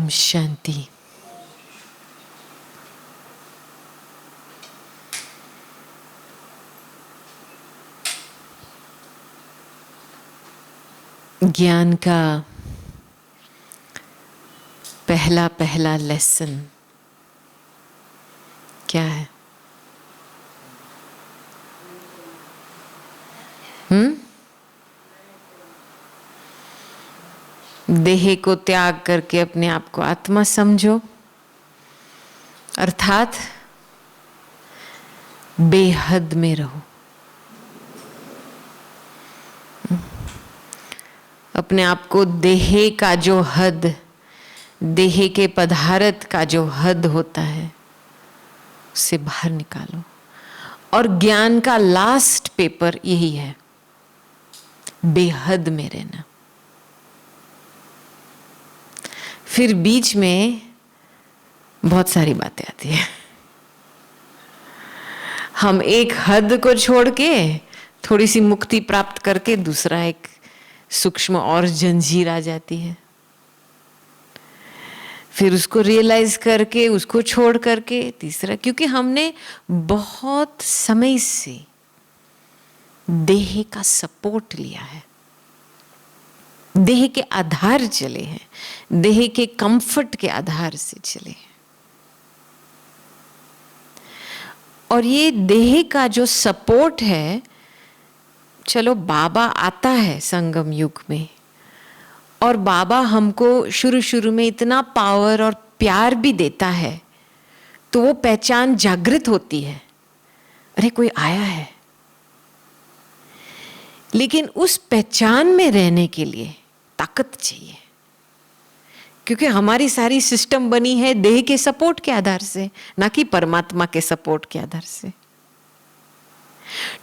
ओम शांति। ज्ञान का पहला लेसन क्या है? देह को त्याग करके अपने आप को आत्मा समझो, अर्थात बेहद में रहो। अपने आप को देह का जो हद, देह के पदार्थ का जो हद होता है, उससे बाहर निकालो। और ज्ञान का लास्ट पेपर यही है, बेहद में रहना। फिर बीच में बहुत सारी बातें आती है। हम एक हद को छोड़ के थोड़ी सी मुक्ति प्राप्त करके दूसरा एक सूक्ष्म और जंजीर आ जाती है। फिर उसको रियलाइज करके उसको छोड़ करके तीसरा, क्योंकि हमने बहुत समय से देह का सपोर्ट लिया है, देह के आधार चले हैं, देह के कंफर्ट के आधार से चले हैं। और ये देह का जो सपोर्ट है, चलो बाबा आता है संगम युग में, और बाबा हमको शुरू में इतना पावर और प्यार भी देता है, तो वो पहचान जागृत होती है, अरे कोई आया है। लेकिन उस पहचान में रहने के लिए ताकत चाहिए, क्योंकि हमारी सारी सिस्टम बनी है देह के सपोर्ट के आधार से, ना कि परमात्मा के सपोर्ट के आधार से।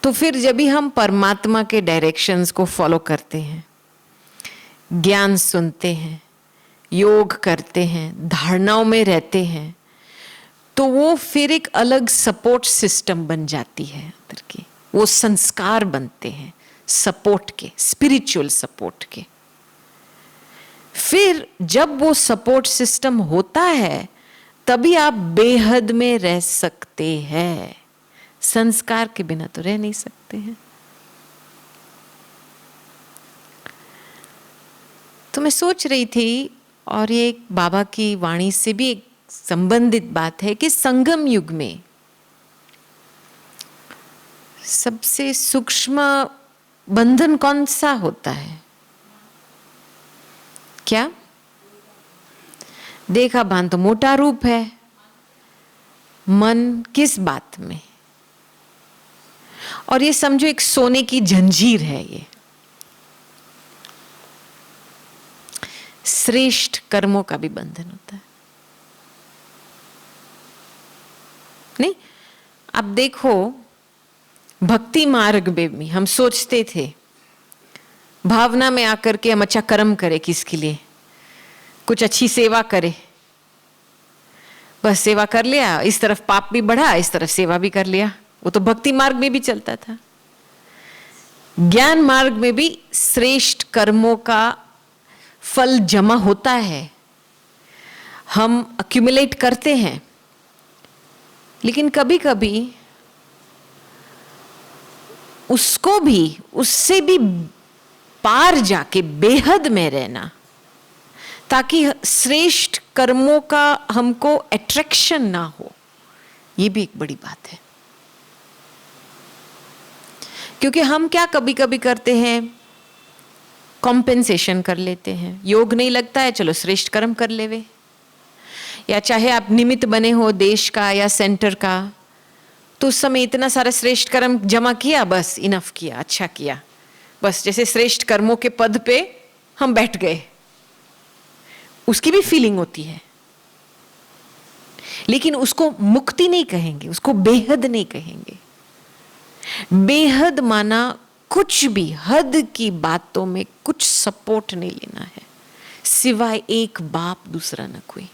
तो फिर जब भी हम परमात्मा के डायरेक्शंस को फॉलो करते हैं, ज्ञान सुनते हैं, योग करते हैं, धारणाओं में रहते हैं, तो वो फिर एक अलग सपोर्ट सिस्टम बन जाती है अंदर की। वो संस्कार बनते हैं सपोर्ट के, स्पिरिचुअल सपोर्ट के। फिर जब वो सपोर्ट सिस्टम होता है, तभी आप बेहद में रह सकते हैं। संस्कार के बिना तो रह नहीं सकते हैं। तो मैं सोच रही थी, और ये एक बाबा की वाणी से भी एक संबंधित बात है, कि संगम युग में सबसे सूक्ष्म बंधन कौन सा होता है? क्या? देखा बांध तो मोटा रूप है। मन किस बात में? और ये समझो एक सोने की जंजीर है। ये श्रेष्ठ कर्मों का भी बंधन होता है। नहीं, अब देखो, भक्ति मार्ग में भी हम सोचते थे, भावना में आकर के हम अच्छा कर्म करें, किसके लिए? कुछ अच्छी सेवा करे, बस सेवा कर लिया, इस तरफ पाप भी बढ़ा, इस तरफ सेवा भी कर लिया। वो तो भक्ति मार्ग में भी चलता था। ज्ञान मार्ग में भी श्रेष्ठ कर्मों का फल जमा होता है, हम अक्यूमुलेट करते हैं। लेकिन कभी कभी उसको भी, उससे भी पार जाके बेहद में रहना, ताकि श्रेष्ठ कर्मों का हमको अट्रैक्शन ना हो, ये भी एक बड़ी बात है। क्योंकि हम क्या कभी कभी करते हैं, कॉम्पेंसेशन कर लेते हैं। योग नहीं लगता है, चलो श्रेष्ठ कर्म कर लेवे। या चाहे आप निमित्त बने हो देश का या सेंटर का, तो उस समय इतना सारा श्रेष्ठ कर्म जमा किया, बस इनफ किया, अच्छा किया, बस जैसे श्रेष्ठ कर्मों के पद पे हम बैठ गए। उसकी भी फीलिंग होती है, लेकिन उसको मुक्ति नहीं कहेंगे, उसको बेहद नहीं कहेंगे। बेहद माना कुछ भी हद की बातों में कुछ सपोर्ट नहीं लेना है, सिवाय एक बाप दूसरा न कोई।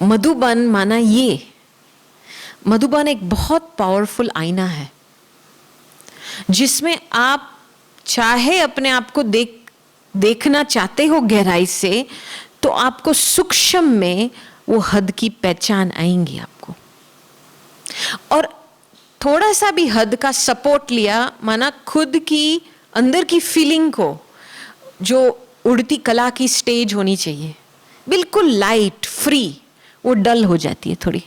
मधुबन माना ये, मधुबन एक बहुत पावरफुल आईना है, जिसमें आप चाहे अपने आप को देख देखना चाहते हो गहराई से, तो आपको सूक्ष्म में वो हद की पहचान आएंगी आपको। और थोड़ा सा भी हद का सपोर्ट लिया, माना खुद की अंदर की फीलिंग को, जो उड़ती कला की स्टेज होनी चाहिए, बिल्कुल लाइट फ्री, वो डल हो जाती है थोड़ी।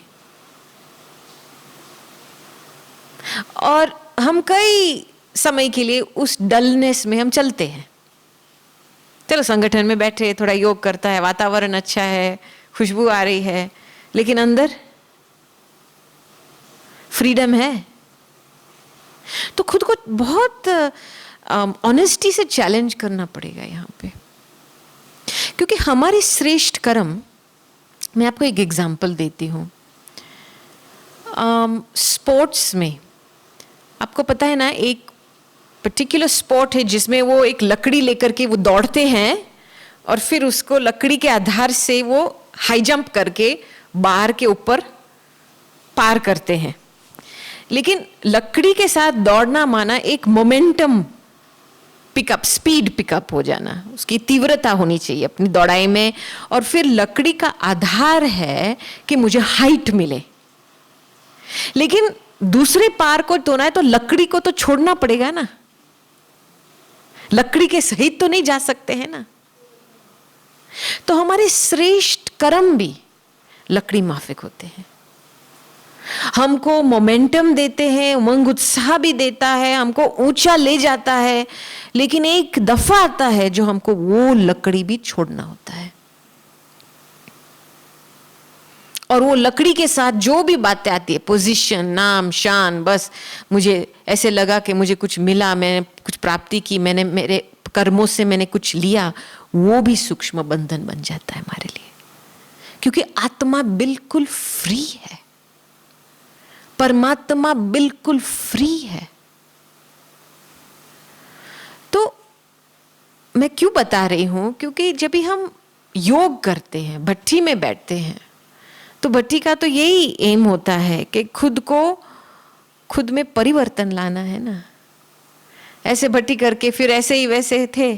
और हम कई समय के लिए उस डलनेस में हम चलते हैं। चलो संगठन में बैठे, थोड़ा योग करता है, वातावरण अच्छा है, खुशबू आ रही है, लेकिन अंदर फ्रीडम है। तो खुद को बहुत ऑनेस्टी से चैलेंज करना पड़ेगा यहाँ पे, क्योंकि हमारे श्रेष्ठ कर्म, मैं आपको एक एग्जांपल देती हूँ। स्पोर्ट्स में आपको पता है ना, एक पर्टिकुलर स्पोर्ट है जिसमें वो एक लकड़ी लेकर के वो दौड़ते हैं और फिर उसको लकड़ी के आधार से वो हाई जंप करके बार के ऊपर पार करते हैं। लेकिन लकड़ी के साथ दौड़ना माना एक मोमेंटम पिकअप, स्पीड पिकअप हो जाना, उसकी तीव्रता होनी चाहिए अपनी दौड़ाई में। और फिर लकड़ी का आधार है कि मुझे हाइट मिले, लेकिन दूसरे पार को तोड़ना है तो लकड़ी को तो छोड़ना पड़ेगा ना, लकड़ी के सहित तो नहीं जा सकते हैं ना। तो हमारे श्रेष्ठ कर्म भी लकड़ी माफिक होते हैं, हमको मोमेंटम देते हैं, उमंग उत्साह भी देता है, हमको ऊंचा ले जाता है, लेकिन एक दफा आता है जो हमको वो लकड़ी भी छोड़ना होता है। और वो लकड़ी के साथ जो भी बातें आती है, पोजीशन, नाम, शान, बस मुझे ऐसे लगा कि मुझे कुछ मिला, मैंने कुछ प्राप्ति की, मैंने मेरे कर्मों से मैंने कुछ लिया, वो भी सूक्ष्म बंधन बन जाता है हमारे लिए। क्योंकि आत्मा बिल्कुल फ्री है, परमात्मा बिल्कुल फ्री है। तो मैं क्यों बता रही हूं, क्योंकि जब भी हम योग करते हैं, भट्ठी में बैठते हैं, तो भट्ठी का तो यही एम होता है कि खुद को खुद में परिवर्तन लाना है ना। ऐसे भट्ठी करके फिर ऐसे ही वैसे थे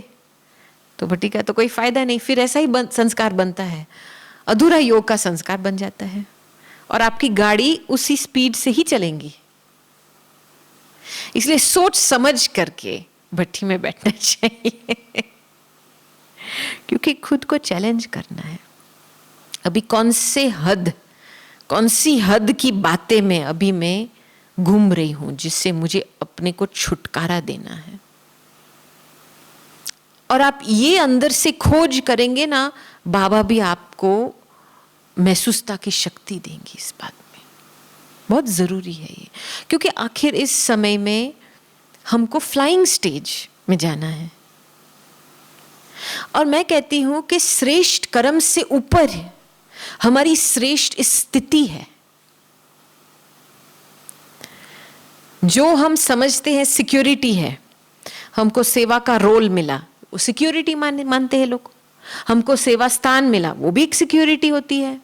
तो भट्ठी का तो कोई फायदा नहीं, फिर ऐसा ही संस्कार बनता है, अधूरा योग का संस्कार बन जाता है और आपकी गाड़ी उसी स्पीड से ही चलेंगी। इसलिए सोच समझ करके भट्ठी में बैठना चाहिए क्योंकि खुद को चैलेंज करना है। अभी कौन सी हद की बातें में अभी मैं घूम रही हूं जिससे मुझे अपने को छुटकारा देना है। और आप ये अंदर से खोज करेंगे ना, बाबा भी आपको महसूसता की शक्ति देंगी इस बात में। बहुत जरूरी है ये, क्योंकि आखिर इस समय में हमको फ्लाइंग स्टेज में जाना है। और मैं कहती हूं कि श्रेष्ठ कर्म से ऊपर हमारी श्रेष्ठ स्थिति है। जो हम समझते हैं सिक्योरिटी है, हमको सेवा का रोल मिला, वो सिक्योरिटी मानते हैं लोग। हमको सेवा स्थान मिला, वो भी एक सिक्योरिटी होती है।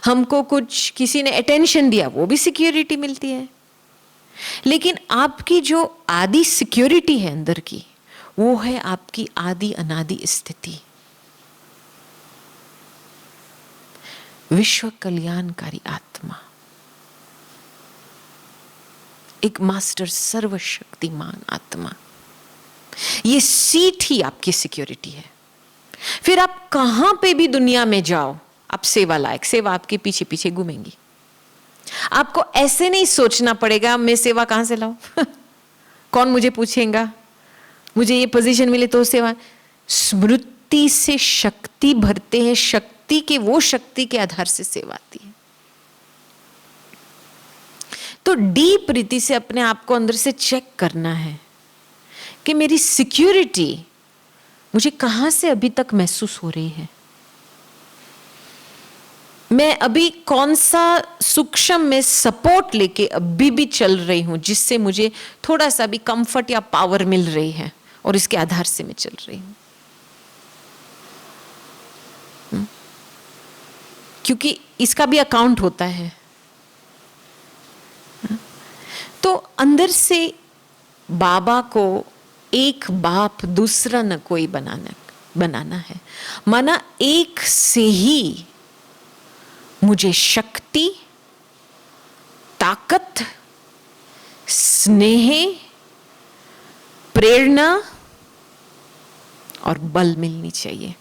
हमको कुछ किसी ने अटेंशन दिया, वो भी सिक्योरिटी मिलती है। लेकिन आपकी जो आदि सिक्योरिटी है अंदर की, वो है आपकी आदि अनादि स्थिति, विश्व कल्याणकारी आत्मा, एक मास्टर सर्वशक्तिमान आत्मा। ये सीट ही आपकी सिक्योरिटी है। फिर आप कहां पे भी दुनिया में जाओ, आप सेवा लायक, सेवा आपके पीछे पीछे घूमेंगी। आपको ऐसे नहीं सोचना पड़ेगा मैं सेवा कहां से लाऊं कौन मुझे पूछेगा, मुझे ये पोजीशन मिले तो सेवा। स्मृति से शक्ति भरते हैं, शक्ति के वो शक्ति के आधार से सेवा आती है। तो डीप रीति से अपने आप को अंदर से चेक करना है कि मेरी सिक्योरिटी मुझे कहां से अभी तक महसूस हो रही है। मैं अभी कौन सा सूक्ष्म में सपोर्ट लेके अभी भी चल रही हूं जिससे मुझे थोड़ा सा भी कंफर्ट या पावर मिल रही है, और इसके आधार से मैं चल रही हूं। क्योंकि इसका भी अकाउंट होता है। तो अंदर से बाबा को एक बाप दूसरा न कोई बनाना। बनाना है, माना एक से ही मुझे शक्ति, ताकत, स्नेह, प्रेरणा और बल मिलनी चाहिए।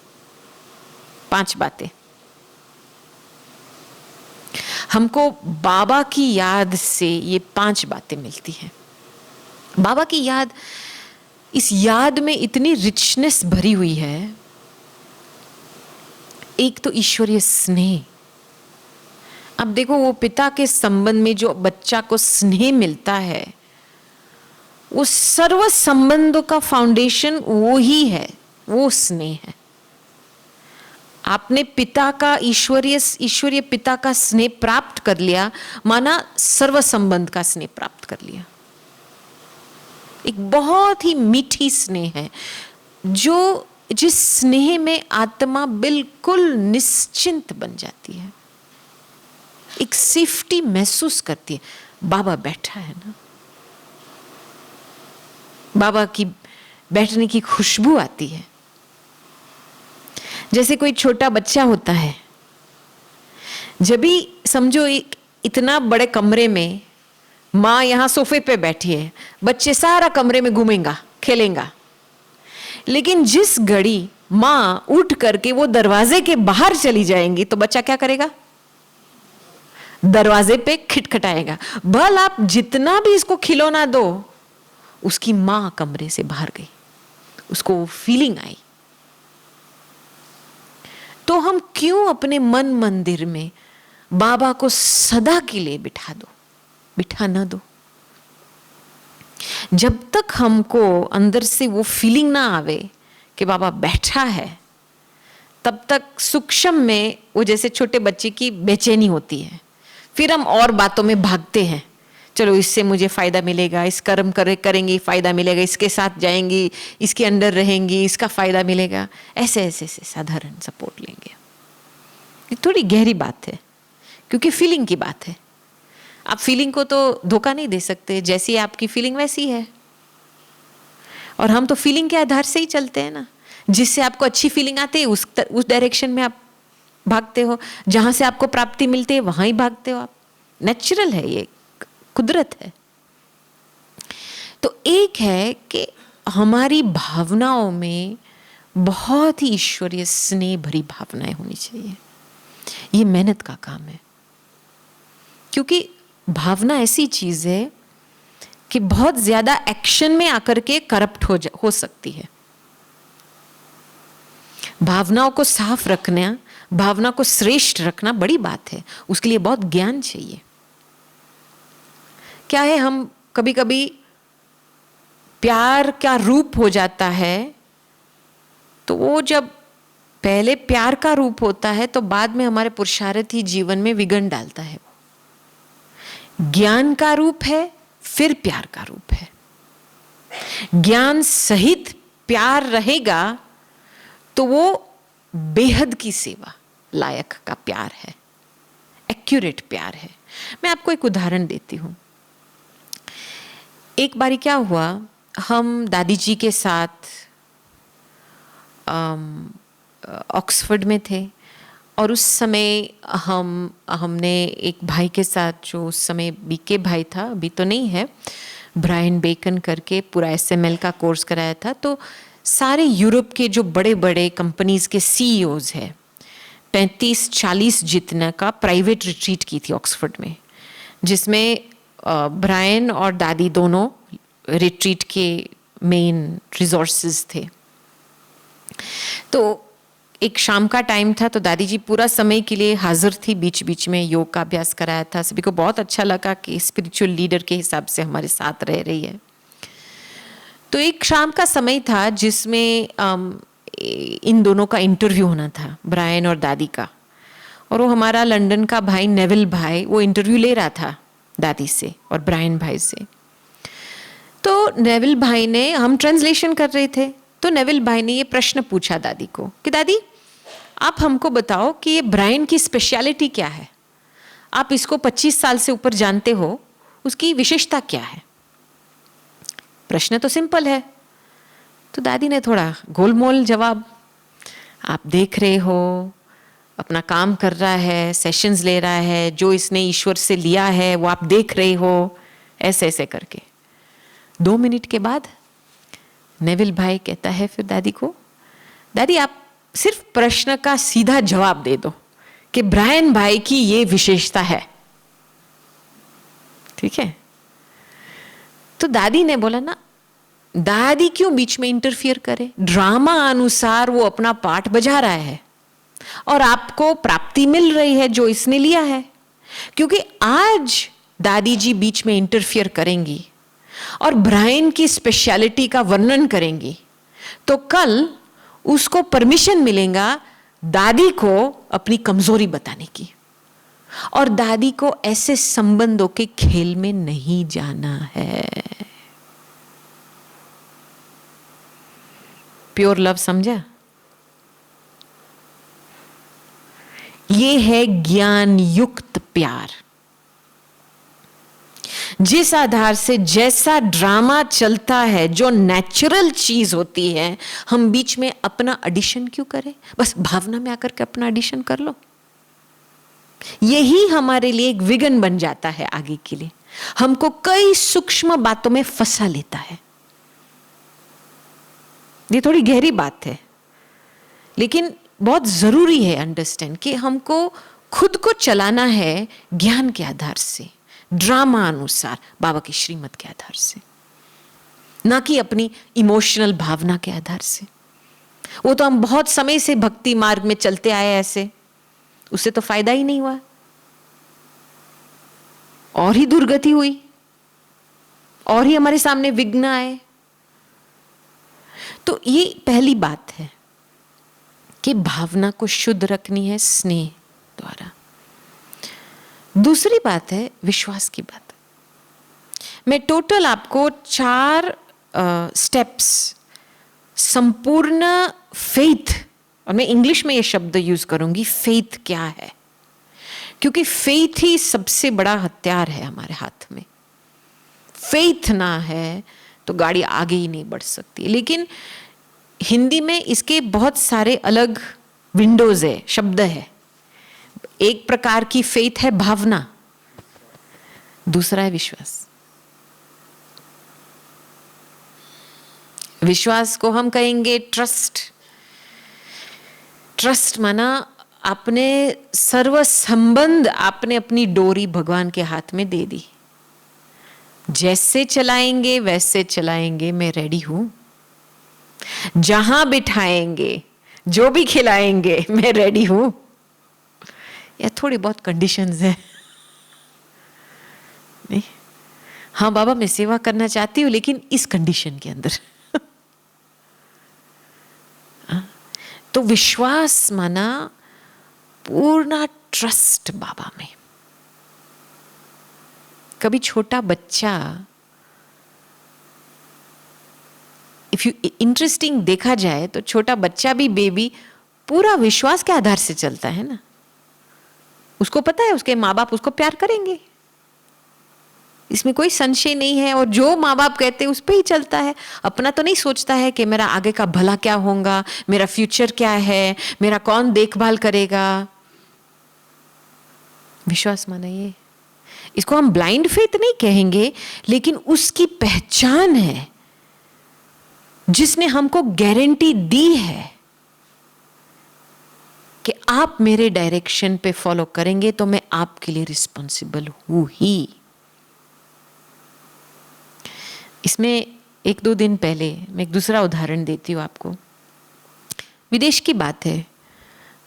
5 बातें हमको बाबा की याद से, ये 5 बातें मिलती हैं। बाबा की याद, इस याद में इतनी रिचनेस भरी हुई है। एक तो ईश्वरीय स्नेह। अब देखो, वो पिता के संबंध में जो बच्चा को स्नेह मिलता है, वो सर्व संबंधों का फाउंडेशन वो ही है, वो स्नेह है। आपने पिता का, ईश्वरीय पिता का स्नेह प्राप्त कर लिया, माना सर्व संबंध का स्नेह प्राप्त कर लिया। एक बहुत ही मीठी स्नेह है, जो जिस स्नेह में आत्मा बिल्कुल निश्चिंत बन जाती है, एक सेफ्टी महसूस करती है। बाबा बैठा है ना, बाबा की बैठने की खुशबू आती है। जैसे कोई छोटा बच्चा होता है, जब भी समझो इतना बड़े कमरे में माँ यहाँ सोफे पे बैठी है, बच्चे सारा कमरे में घूमेंगा, खेलेंगा, लेकिन जिस घड़ी माँ उठ करके वो दरवाजे के बाहर चली जाएंगी तो बच्चा क्या करेगा? दरवाजे पे खटखटाएगा। भल आप जितना भी इसको खिलौना दो, उसकी माँ कमरे से बाहर गई, उसको फीलिंग आई। तो हम क्यों अपने मन मंदिर में बाबा को सदा के लिए बिठा ना दो? जब तक हमको अंदर से वो फीलिंग ना आवे कि बाबा बैठा है, तब तक सूक्ष्म में वो जैसे छोटे बच्चे की बेचैनी होती है। फिर हम और बातों में भागते हैं, चलो इससे मुझे फायदा मिलेगा, इस कर्म करेंगे फायदा मिलेगा, इसके साथ जाएंगी, इसके अंडर रहेंगी, इसका फायदा मिलेगा, ऐसे साधारण सपोर्ट लेंगे। ये थोड़ी गहरी बात है, क्योंकि फीलिंग की बात है। आप फीलिंग को तो धोखा नहीं दे सकते, जैसी आपकी फीलिंग वैसी है। और हम तो फीलिंग के आधार से ही चलते हैं ना, जिससे आपको अच्छी फीलिंग आती है उस डायरेक्शन में आप भागते हो, जहां से आपको प्राप्ति मिलती है वहां ही भागते हो आप। नेचुरल है, ये कुदरत है। तो एक है कि हमारी भावनाओं में बहुत ही ईश्वरीय स्नेह भरी भावनाएं होनी चाहिए। ये मेहनत का काम है, क्योंकि भावना ऐसी चीज है कि बहुत ज्यादा एक्शन में आकर के करप्ट हो सकती है। भावनाओं को साफ रखना, भावना को श्रेष्ठ रखना बड़ी बात है, उसके लिए बहुत ज्ञान चाहिए। क्या है, हम कभी कभी प्यार क्या रूप हो जाता है, तो वो जब पहले प्यार का रूप होता है तो बाद में हमारे पुरुषार्थी जीवन में विघ्न डालता है। ज्ञान का रूप है, फिर प्यार का रूप है। ज्ञान सहित प्यार रहेगा तो वो बेहद की सेवा लायक का प्यार है, एक्यूरेट प्यार है। मैं आपको एक उदाहरण देती हूं। एक बारी क्या हुआ, हम दादी जी के साथ ऑक्सफोर्ड में थे, और उस समय हमने एक भाई के साथ, जो उस समय बीके भाई था, अभी तो नहीं है, ब्रायन बेकन करके पूरा SML का कोर्स कराया था। तो सारे यूरोप के जो बड़े बड़े कंपनीज के CEOs हैं, 35-40 जितना का प्राइवेट रिट्रीट की थी ऑक्सफोर्ड में, जिसमें ब्रायन और दादी दोनों रिट्रीट के मेन रिसोर्सेज थे। तो एक शाम का टाइम था, तो दादी जी पूरा समय के लिए हाजिर थी, बीच बीच में योग का अभ्यास कराया था। सभी को बहुत अच्छा लगा कि स्पिरिचुअल लीडर के हिसाब से हमारे साथ रह रही है। तो एक शाम का समय था जिसमें इन दोनों का इंटरव्यू होना था, ब्रायन और दादी का। और वो हमारा लंदन का भाई नेविल भाई, वो इंटरव्यू ले रहा था दादी से और ब्रायन भाई से। तो नेविल भाई ने, हम ट्रांसलेशन कर रहे थे, तो नेविल भाई ने ये प्रश्न पूछा दादी को कि दादी आप हमको बताओ कि ये ब्रायन की स्पेशलिटी क्या है, आप इसको 25 साल से ऊपर जानते हो, उसकी विशेषता क्या है? प्रश्न तो सिंपल है। तो दादी ने थोड़ा गोलमोल जवाब आप देख रहे हो, अपना काम कर रहा है, सेशंस ले रहा है, जो इसने ईश्वर से लिया है वो आप देख रहे हो, ऐसे ऐसे करके 2 मिनट के बाद नेविल भाई कहता है फिर दादी को, दादी आप सिर्फ प्रश्न का सीधा जवाब दे दो कि ब्रायन भाई की ये विशेषता है, ठीक है? तो दादी ने बोला ना, दादी क्यों बीच में इंटरफियर करे? ड्रामा अनुसार वो अपना पार्ट बजा रहा है और आपको प्राप्ति मिल रही है जो इसने लिया है। क्योंकि आज दादी जी बीच में इंटरफियर करेंगी और ब्रायन की स्पेशलिटी का वर्णन करेंगी, तो कल उसको परमिशन मिलेगा दादी को अपनी कमजोरी बताने की, और दादी को ऐसे संबंधों के खेल में नहीं जाना है। प्योर लव समझा? ये है ज्ञान युक्त प्यार, जिस आधार से जैसा ड्रामा चलता है, जो नेचुरल चीज होती है, हम बीच में अपना एडिशन क्यों करें? बस भावना में आकर के अपना एडिशन कर लो। यही हमारे लिए एक विघन बन जाता है आगे के लिए, हमको कई सूक्ष्म बातों में फंसा लेता है। ये थोड़ी गहरी बात है, लेकिन बहुत जरूरी है अंडरस्टैंड कि हमको खुद को चलाना है ज्ञान के आधार से, ड्रामा अनुसार, बाबा की श्रीमत के आधार से, ना कि अपनी इमोशनल भावना के आधार से। वो तो हम बहुत समय से भक्ति मार्ग में चलते आए ऐसे, उससे तो फायदा ही नहीं हुआ, और ही दुर्गति हुई, और ही हमारे सामने विघ्न आए। तो ये पहली बात है कि भावना को शुद्ध रखनी है स्नेह द्वारा। दूसरी बात है विश्वास की बात। मैं टोटल आपको 4 स्टेप्स संपूर्ण फेथ, और मैं इंग्लिश में ये शब्द यूज करूंगी, फेथ क्या है, क्योंकि फेथ ही सबसे बड़ा हथियार है हमारे हाथ में। फेथ ना है तो गाड़ी आगे ही नहीं बढ़ सकती। लेकिन हिंदी में इसके बहुत सारे अलग विंडोज है, शब्द है। एक प्रकार की फेथ है भावना, दूसरा है विश्वास। विश्वास को हम कहेंगे ट्रस्ट। ट्रस्ट माना आपने सर्व संबंध, आपने अपनी डोरी भगवान के हाथ में दे दी, जैसे चलाएंगे वैसे चलाएंगे, मैं रेडी हूं। जहां बिठाएंगे, जो भी खिलाएंगे, मैं रेडी हूं। या थोड़ी बहुत कंडीशंस है नहीं, हाँ बाबा मैं सेवा करना चाहती हूं लेकिन इस कंडीशन के अंदर। तो विश्वास माना पूर्ण ट्रस्ट बाबा में। कभी छोटा बच्चा, इफ यू इंटरेस्टिंग देखा जाए तो छोटा बच्चा भी, बेबी, पूरा विश्वास के आधार से चलता है ना। उसको पता है उसके माँ बाप उसको प्यार करेंगे, इसमें कोई संशय नहीं है, और जो माँ बाप कहते हैं उस पर ही चलता है। अपना तो नहीं सोचता है कि मेरा आगे का भला क्या होगा, मेरा फ्यूचर क्या है, मेरा कौन देखभाल करेगा। विश्वास माना ये, इसको हम ब्लाइंड फेथ नहीं कहेंगे, लेकिन उसकी पहचान है जिसने हमको गारंटी दी है कि आप मेरे डायरेक्शन पे फॉलो करेंगे तो मैं आपके लिए रिस्पॉन्सिबल हूं ही। इसमें 1-2 दिन पहले मैं एक दूसरा उदाहरण देती हूँ आपको। विदेश की बात है,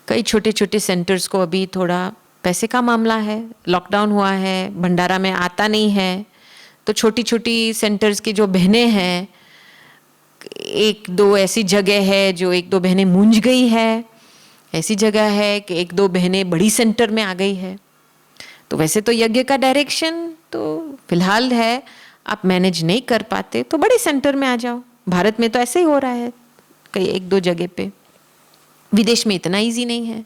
कई छोटे छोटे सेंटर्स को अभी थोड़ा पैसे का मामला है, लॉकडाउन हुआ है, भंडारा में आता नहीं है, तो छोटी छोटी सेंटर्स की जो बहनें हैं, 1-2 ऐसी जगह है जो 1-2 बहनें मूंझ गई है, ऐसी जगह है कि 1-2 बहनें बड़ी सेंटर में आ गई है। तो वैसे तो यज्ञ का डायरेक्शन तो फिलहाल है, आप मैनेज नहीं कर पाते तो बड़े सेंटर में आ जाओ। भारत में तो ऐसे ही हो रहा है कई 1-2 जगह पे, विदेश में इतना इजी नहीं है।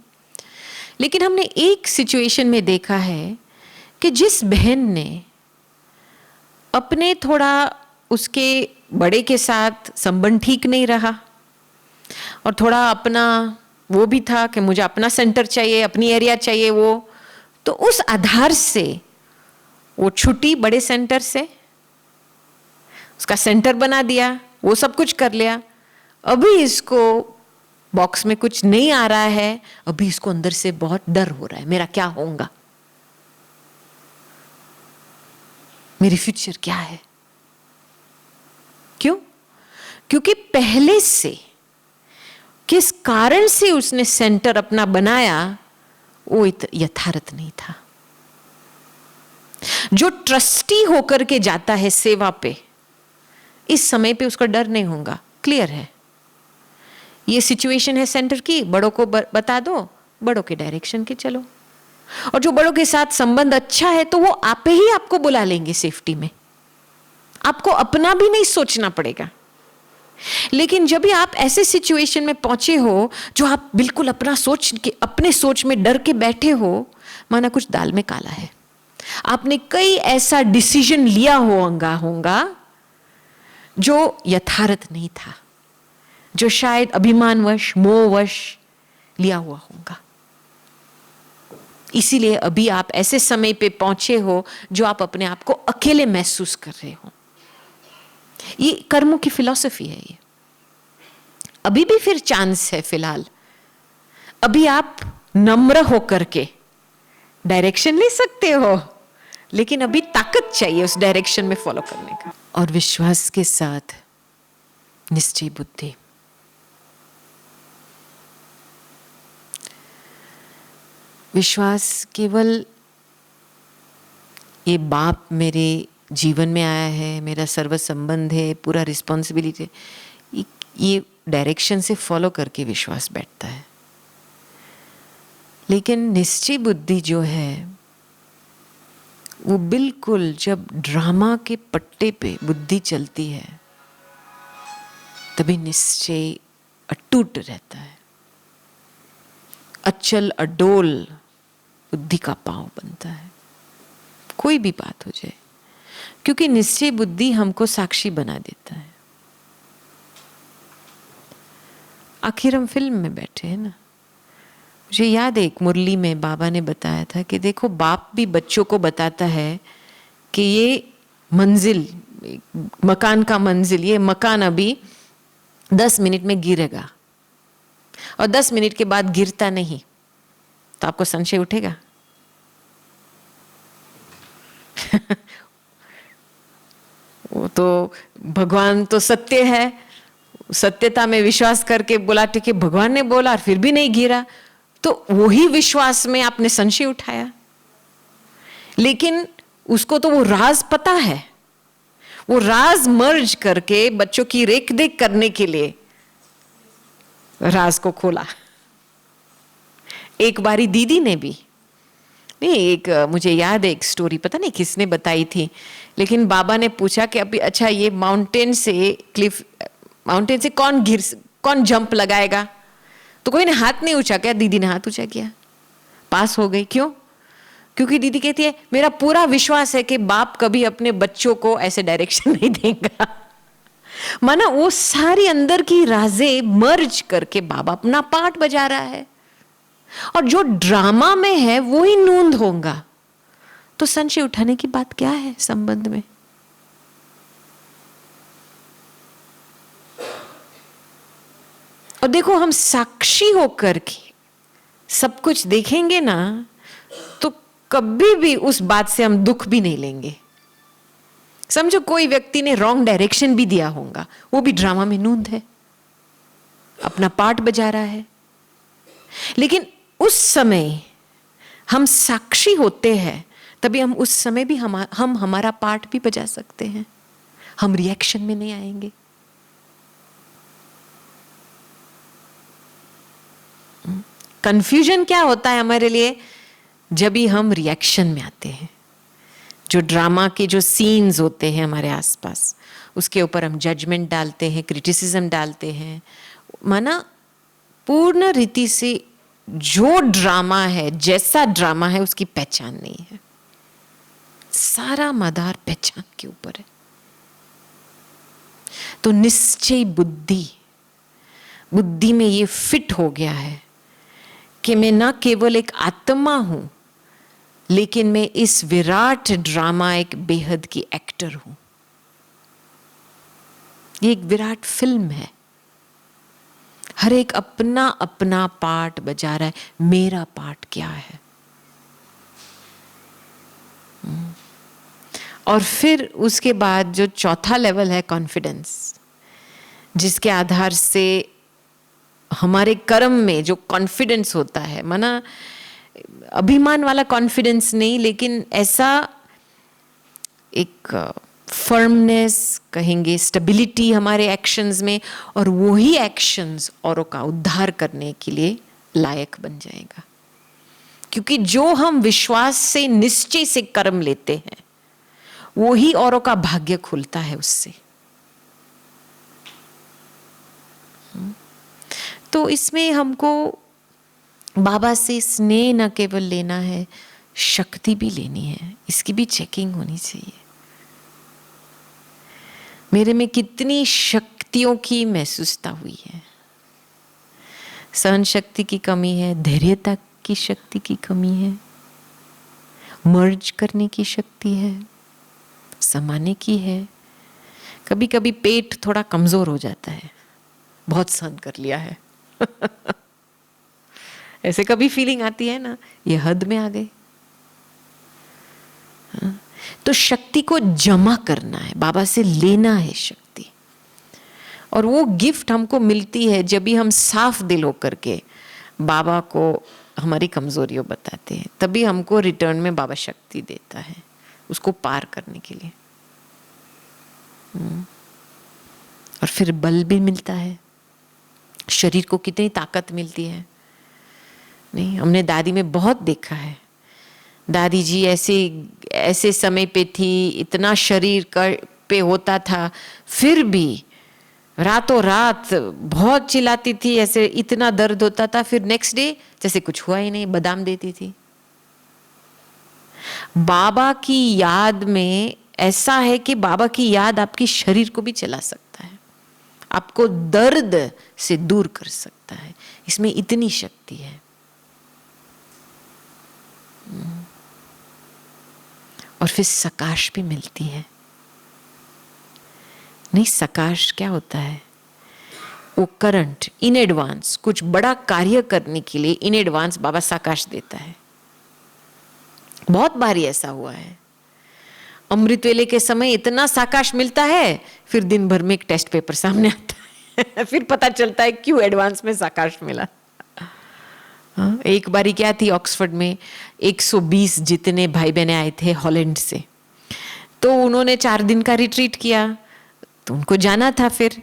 लेकिन हमने एक सिचुएशन में देखा है कि जिस बहन ने अपने थोड़ा उसके बड़े के साथ संबंध ठीक नहीं रहा और थोड़ा अपना वो भी था कि मुझे अपना सेंटर चाहिए, अपनी एरिया चाहिए। वो तो उस आधार से वो छुट्टी बड़े सेंटर से, उसका सेंटर बना दिया, वो सब कुछ कर लिया। अभी इसको बॉक्स में कुछ नहीं आ रहा है, अभी इसको अंदर से बहुत डर हो रहा है, मेरा क्या होगा, मेरी फ्यूचर क्या है। क्यों? क्योंकि पहले से किस कारण से उसने सेंटर अपना बनाया वो यथार्थ नहीं था। जो ट्रस्टी होकर के जाता है सेवा पे, इस समय पे उसका डर नहीं होगा, क्लियर है। ये सिचुएशन है सेंटर की, बड़ों को बता दो, बड़ों के डायरेक्शन के चलो। और जो बड़ों के साथ संबंध अच्छा है तो वो आप ही आपको बुला लेंगे सेफ्टी में, आपको अपना भी नहीं सोचना पड़ेगा। लेकिन जब भी आप ऐसे सिचुएशन में पहुंचे हो जो आप बिल्कुल अपना सोच के, अपने सोच में डर के बैठे हो, माना कुछ दाल में काला है, आपने कई ऐसा डिसीजन लिया होगा जो यथार्थ नहीं था, जो शायद अभिमानवश, मोहवश लिया हुआ होगा। इसीलिए अभी आप ऐसे समय पे पहुंचे हो जो आप अपने आप को अकेले महसूस कर रहे हो। ये कर्मों की फिलॉसफी है। ये अभी भी फिर चांस है फिलहाल, अभी आप नम्र होकर के डायरेक्शन ले सकते हो, लेकिन अभी ताकत चाहिए उस डायरेक्शन में फॉलो करने का। और विश्वास के साथ निश्चय बुद्धि। विश्वास केवल ये बाप मेरे जीवन में आया है, मेरा सर्व संबंध है, पूरा रिस्पॉन्सिबिलिटी, ये डायरेक्शन से फॉलो करके विश्वास बैठता है। लेकिन निश्चय बुद्धि जो है वो बिल्कुल जब ड्रामा के पट्टे पे बुद्धि चलती है तभी निश्चय अटूट रहता है, अचल अडोल बुद्धि का पांव बनता है, कोई भी बात हो जाए, क्योंकि निश्चय बुद्धि हमको साक्षी बना देता है। आखिर हम फिल्म में बैठे हैं ना। मुझे याद है एक मुरली में बाबा ने बताया था कि देखो, बाप भी बच्चों को बताता है कि ये मंजिल, मकान का मंजिल, ये मकान अभी 10 मिनट में गिरेगा और 10 मिनट के बाद गिरता नहीं, तो आपको संशय उठेगा? वो तो भगवान तो सत्य है, सत्यता में विश्वास करके बोला ठीक है, भगवान ने बोला और फिर भी नहीं गिरा, तो वही विश्वास में आपने संशय उठाया। लेकिन उसको तो वो राज पता है, वो राज मर्ज करके बच्चों की रेख देख करने के लिए राज को खोला। एक बारी दीदी ने भी, नहीं, एक मुझे याद है एक स्टोरी, पता नहीं किसने बताई थी, लेकिन बाबा ने पूछा कि अभी अच्छा ये माउंटेन से कौन जंप लगाएगा, तो कोई ने हाथ नहीं ऊंचा किया, दीदी ने हाथ ऊंचा किया, पास हो गई। क्यों? क्योंकि दीदी कहती है मेरा पूरा विश्वास है कि बाप कभी अपने बच्चों को ऐसे डायरेक्शन नहीं देगा। माना वो सारी अंदर की राजें मर्ज करके बाबा अपना पार्ट बजा रहा है, और जो ड्रामा में है वो ही नूंद होगा, तो संशय उठाने की बात क्या है संबंध में? और देखो, हम साक्षी होकर के सब कुछ देखेंगे ना, तो कभी भी उस बात से हम दुख भी नहीं लेंगे। समझो कोई व्यक्ति ने रॉन्ग डायरेक्शन भी दिया होगा, वो भी ड्रामा में नूंद है, अपना पार्ट बजा रहा है, लेकिन उस समय हम साक्षी होते हैं, तभी हम उस समय भी हम हमारा पार्ट भी बजा सकते हैं, हम रिएक्शन में नहीं आएंगे। कंफ्यूजन क्या होता है हमारे लिए? जब भी हम रिएक्शन में आते हैं, जो ड्रामा के जो सीन्स होते हैं हमारे आसपास, उसके ऊपर हम जजमेंट डालते हैं, क्रिटिसिज्म डालते हैं। माना पूर्ण रीति से जो ड्रामा है, जैसा ड्रामा है, उसकी पहचान नहीं है, सारा मदार पहचान के ऊपर है। तो निश्चय बुद्धि में ये फिट हो गया है कि मैं न केवल एक आत्मा हूं, लेकिन मैं इस विराट ड्रामा एक बेहद की एक्टर हूं। ये एक विराट फिल्म है, हर एक अपना अपना पार्ट बजा रहा है। मेरा पार्ट क्या है? और फिर उसके बाद जो चौथा लेवल है कॉन्फिडेंस, जिसके आधार से हमारे कर्म में जो कॉन्फिडेंस होता है, माना अभिमान वाला कॉन्फिडेंस नहीं, लेकिन ऐसा एक फर्मनेस कहेंगे, स्टेबिलिटी हमारे एक्शंस में, और वही एक्शंस औरों का उद्धार करने के लिए लायक बन जाएगा। क्योंकि जो हम विश्वास से, निश्चय से कर्म लेते हैं, वही औरों का भाग्य खुलता है उससे। तो इसमें हमको बाबा से स्नेह न केवल लेना है, शक्ति भी लेनी है। इसकी भी चेकिंग होनी चाहिए। मेरे में कितनी शक्तियों की महसूसता हुई है। सहन शक्ति की कमी है, धैर्यता की शक्ति की कमी है, मर्ज करने की शक्ति है, समाने की है। कभी कभी पेट थोड़ा कमजोर हो जाता है, बहुत सहन कर लिया है। ऐसे कभी फीलिंग आती है ना, ये हद में आ गई। तो शक्ति को जमा करना है, बाबा से लेना है शक्ति। और वो गिफ्ट हमको मिलती है जब भी हम साफ दिल होकर के बाबा को हमारी कमजोरियों बताते हैं, तभी हमको रिटर्न में बाबा शक्ति देता है उसको पार करने के लिए। और फिर बल भी मिलता है, शरीर को कितनी ताकत मिलती है। नहीं, हमने दादी में बहुत देखा है। दादी जी ऐसे समय पे थी, इतना शरीर पे होता था, फिर भी रातों रात बहुत चिल्लाती थी, ऐसे इतना दर्द होता था, फिर नेक्स्ट डे जैसे कुछ हुआ ही नहीं, बादाम देती थी। बाबा की याद में ऐसा है कि बाबा की याद आपकी शरीर को भी चला सकता है, आपको दर्द से दूर कर सकता है। इसमें इतनी शक्ति है। और फिर सकाश भी मिलती है। नहीं, सकाश क्या होता है? वो करंट इन एडवांस, कुछ बड़ा कार्य करने के लिए इन एडवांस बाबा सकाश देता है। बहुत बारी ऐसा हुआ है। अमृत वेले के समय इतना साकाश मिलता है, फिर दिन भर में एक टेस्ट पेपर सामने आता है। फिर पता चलता है क्यों एडवांस में साकाश मिला। एक बारी क्या थी, ऑक्सफोर्ड में 120 जितने भाई बहने आए थे हॉलैंड से, तो उन्होंने 4 दिन का रिट्रीट किया, तो उनको जाना था। फिर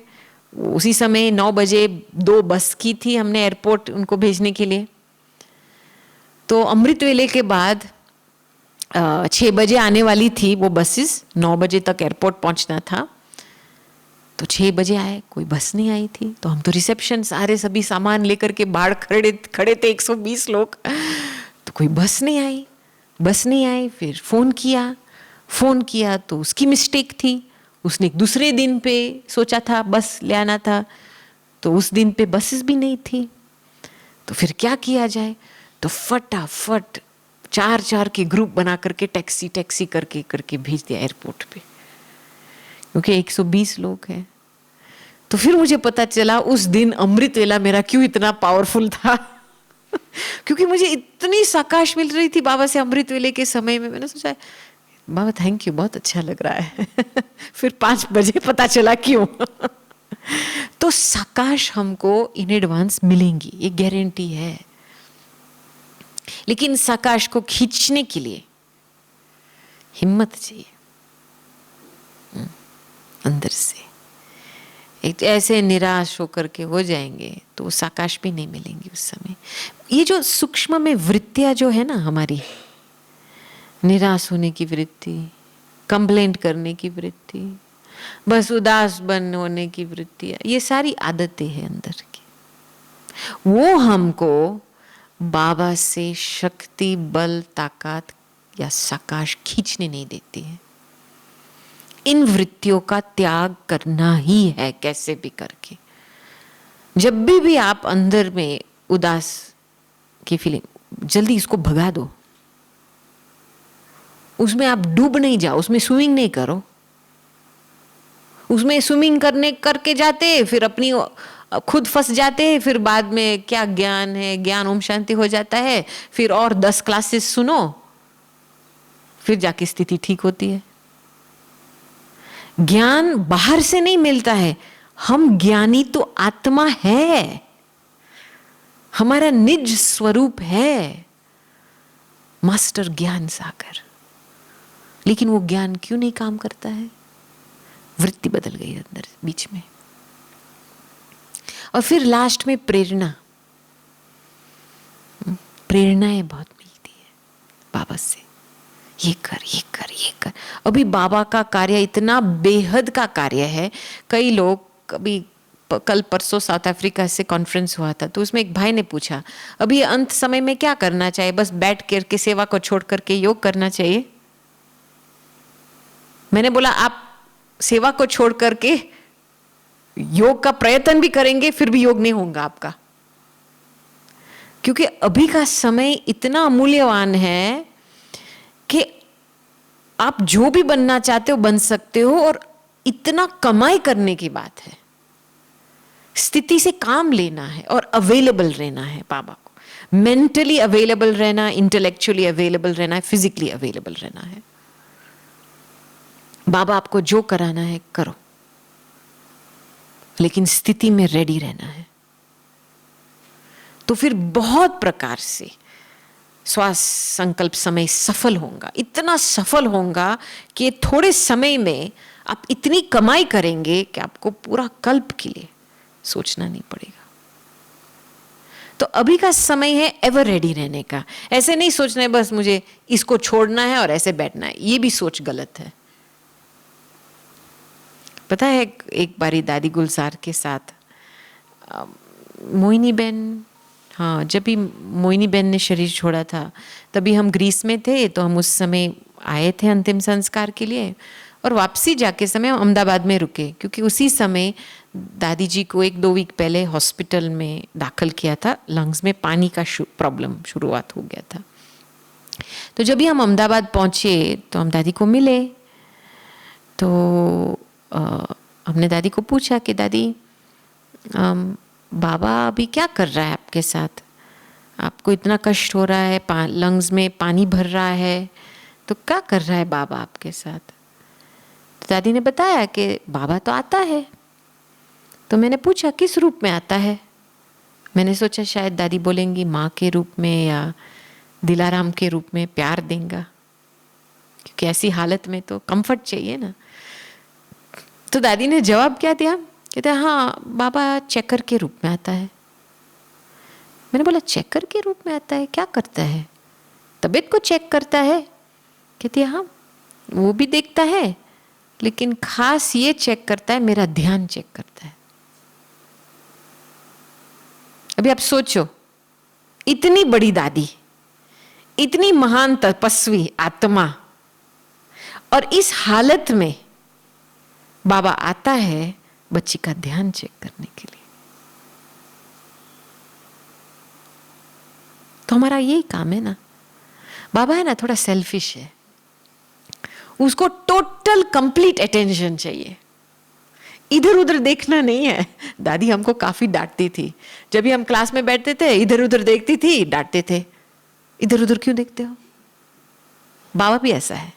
उसी समय 9 बजे 2 बस की थी हमने एयरपोर्ट उनको भेजने के लिए। तो अमृत वेले के बाद 6 बजे आने वाली थी वो बसेस, 9 बजे तक एयरपोर्ट पहुंचना था। तो 6 बजे आए, कोई बस नहीं आई थी। तो हम तो रिसेप्शन सारे सभी सामान लेकर के बाहर खड़े थे, 120 लोग। तो कोई बस नहीं आई। फिर फोन किया तो उसकी मिस्टेक थी। उसने एक दूसरे दिन पे सोचा था बस ले आना था, तो उस दिन पे बसेस भी नहीं थी। तो फिर क्या किया जाए? तो फटाफट 4 के ग्रुप बना करके टैक्सी करके भेज दिया एयरपोर्ट पे, क्योंकि 120 लोग हैं। तो फिर मुझे पता चला उस दिन अमृत वेला मेरा क्यों इतना पावरफुल था। क्योंकि मुझे इतनी साकाश मिल रही थी बाबा से अमृत वेले के समय में। मैंने सोचा बाबा थैंक यू, बहुत अच्छा लग रहा है। फिर 5 बजे पता चला क्यों। तो साकाश हमको इन एडवांस मिलेंगी, ये गारंटी है। लेकिन साकाश को खींचने के लिए हिम्मत चाहिए अंदर से। एक ऐसे निराश होकर के हो जाएंगे तो साकाश भी नहीं मिलेंगी उस समय। ये जो सूक्ष्म में वृत्तियां जो है ना हमारी, निराश होने की वृत्ति, कंप्लेंट करने की वृत्ति, बस उदास बन होने की वृत्ति, ये सारी आदतें हैं अंदर की। वो हमको बाबा से शक्ति, बल, ताकत या साकाश खींचने नहीं देती है। इन वृत्तियों का त्याग करना ही है कैसे भी करके। जब भी आप अंदर में उदास की फीलिंग, जल्दी इसको भगा दो। उसमें आप डूब नहीं जाओ, उसमें स्विमिंग नहीं करो। उसमें स्विमिंग करके जाते, फिर अपनी खुद फंस जाते, फिर बाद में क्या ज्ञान है, ज्ञान ओम शांति हो जाता है, फिर और 10 क्लासेस सुनो, फिर जाके स्थिति ठीक होती है। ज्ञान बाहर से नहीं मिलता है, हम ज्ञानी तो आत्मा है, हमारा निज स्वरूप है मास्टर ज्ञान सागर। लेकिन वो ज्ञान क्यों नहीं काम करता है? वृत्ति बदल गई अंदर बीच में। और फिर लास्ट में प्रेरणाएं बहुत मिलती है बाबा से, ये कर ये कर ये कर। अभी बाबा का कार्य इतना बेहद का कार्य है। कई लोग, कभी कल परसों साउथ अफ्रीका से कॉन्फ्रेंस हुआ था, तो उसमें एक भाई ने पूछा, अभी अंत समय में क्या करना चाहिए? बस बैठ करके सेवा को छोड़ करके योग करना चाहिए? मैंने बोला आप सेवा को छोड़ करके योग का प्रयत्न भी करेंगे, फिर भी योग नहीं होगा आपका। क्योंकि अभी का समय इतना अमूल्यवान है कि आप जो भी बनना चाहते हो बन सकते हो, और इतना कमाई करने की बात है। स्थिति से काम लेना है और अवेलेबल रहना है बाबा को। मेंटली अवेलेबल रहना, इंटेलेक्चुअली अवेलेबल रहना है, फिजिकली अवेलेबल रहना है। बाबा आपको जो कराना है करो, लेकिन स्थिति में रेडी रहना है। तो फिर बहुत प्रकार से श्वास संकल्प समय सफल होगा, इतना सफल होगा कि थोड़े समय में आप इतनी कमाई करेंगे कि आपको पूरा कल्प के लिए सोचना नहीं पड़ेगा। तो अभी का समय है एवर रेडी रहने का। ऐसे नहीं सोचना है बस मुझे इसको छोड़ना है और ऐसे बैठना है, ये भी सोच गलत है। पता है, एक बारी दादी गुलजार के साथ मोहिनी बहन, हाँ, जब भी मोहिनी बहन ने शरीर छोड़ा था तभी हम ग्रीस में थे, तो हम उस समय आए थे अंतिम संस्कार के लिए, और वापसी जाके समय हम अहमदाबाद में रुके, क्योंकि उसी समय दादी जी को 1-2 वीक पहले हॉस्पिटल में दाखिल किया था। लंग्स में पानी का प्रॉब्लम शुरुआत हो गया था। तो जब भी हम अहमदाबाद पहुँचे तो हम दादी को मिले, तो हमने दादी को पूछा कि दादी बाबा अभी क्या कर रहा है आपके साथ? आपको इतना कष्ट हो रहा है, लंग्स में पानी भर रहा है, तो क्या कर रहा है बाबा आपके साथ? तो दादी ने बताया कि बाबा तो आता है। तो मैंने पूछा किस रूप में आता है? मैंने सोचा शायद दादी बोलेंगी माँ के रूप में या दिलाराम के रूप में प्यार देंगा, क्योंकि ऐसी हालत में तो कंफर्ट चाहिए ना। तो दादी ने जवाब क्या दिया? कहते हाँ, बाबा चेकर के रूप में आता है। मैंने बोला चेकर के रूप में आता है, क्या करता है? तबीयत को चेक करता है? कहती है हाँ, वो भी देखता है, लेकिन खास ये चेक करता है, मेरा ध्यान चेक करता है। अभी आप सोचो, इतनी बड़ी दादी, इतनी महान तपस्वी आत्मा, और इस हालत में बाबा आता है बच्ची का ध्यान चेक करने के लिए। तो हमारा यही काम है ना। बाबा है ना थोड़ा सेल्फिश है, उसको टोटल कंप्लीट अटेंशन चाहिए, इधर उधर देखना नहीं है। दादी हमको काफी डांटती थी, जब भी हम क्लास में बैठते थे इधर उधर देखती थी, डांटते थे, इधर उधर क्यों देखते हो? बाबा भी ऐसा है,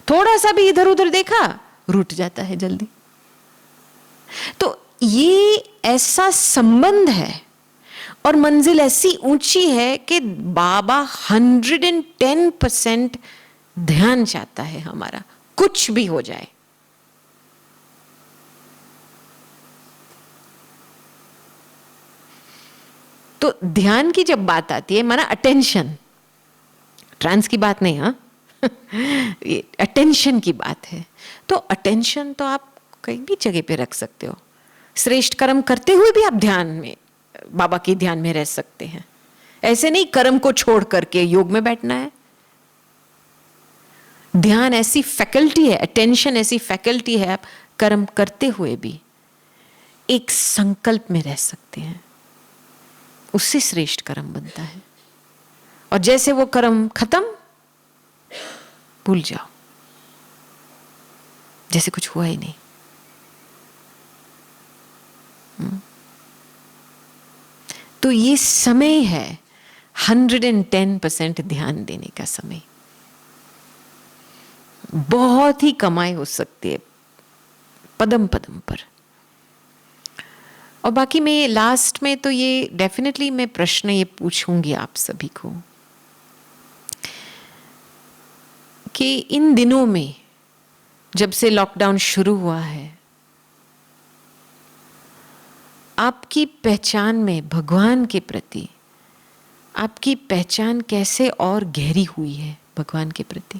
थोड़ा सा भी इधर उधर देखा रूठ जाता है जल्दी। तो ये ऐसा संबंध है और मंजिल ऐसी ऊंची है कि बाबा 110% ध्यान चाहता है हमारा, कुछ भी हो जाए। तो ध्यान की जब बात आती है, माना अटेंशन, ट्रांस की बात नहीं, हाँ ये अटेंशन की बात है। तो अटेंशन तो आप कहीं भी जगह पे रख सकते हो। श्रेष्ठ कर्म करते हुए भी आप ध्यान में, बाबा के ध्यान में रह सकते हैं। ऐसे नहीं कर्म को छोड़ करके योग में बैठना है। ध्यान ऐसी फैकल्टी है, अटेंशन ऐसी फैकल्टी है, आप कर्म करते हुए भी एक संकल्प में रह सकते हैं, उससे श्रेष्ठ कर्म बनता है। और जैसे वो कर्म खत्म, भूल जाओ, जैसे कुछ हुआ ही नहीं। तो ये समय है 110% ध्यान देने का समय। बहुत ही कमाई हो सकती है पदम पदम पर। और बाकी मैं लास्ट में तो ये डेफिनेटली मैं प्रश्न ये पूछूंगी आप सभी को कि इन दिनों में जब से लॉकडाउन शुरू हुआ है, आपकी पहचान में भगवान के प्रति आपकी पहचान कैसे और गहरी हुई है भगवान के प्रति?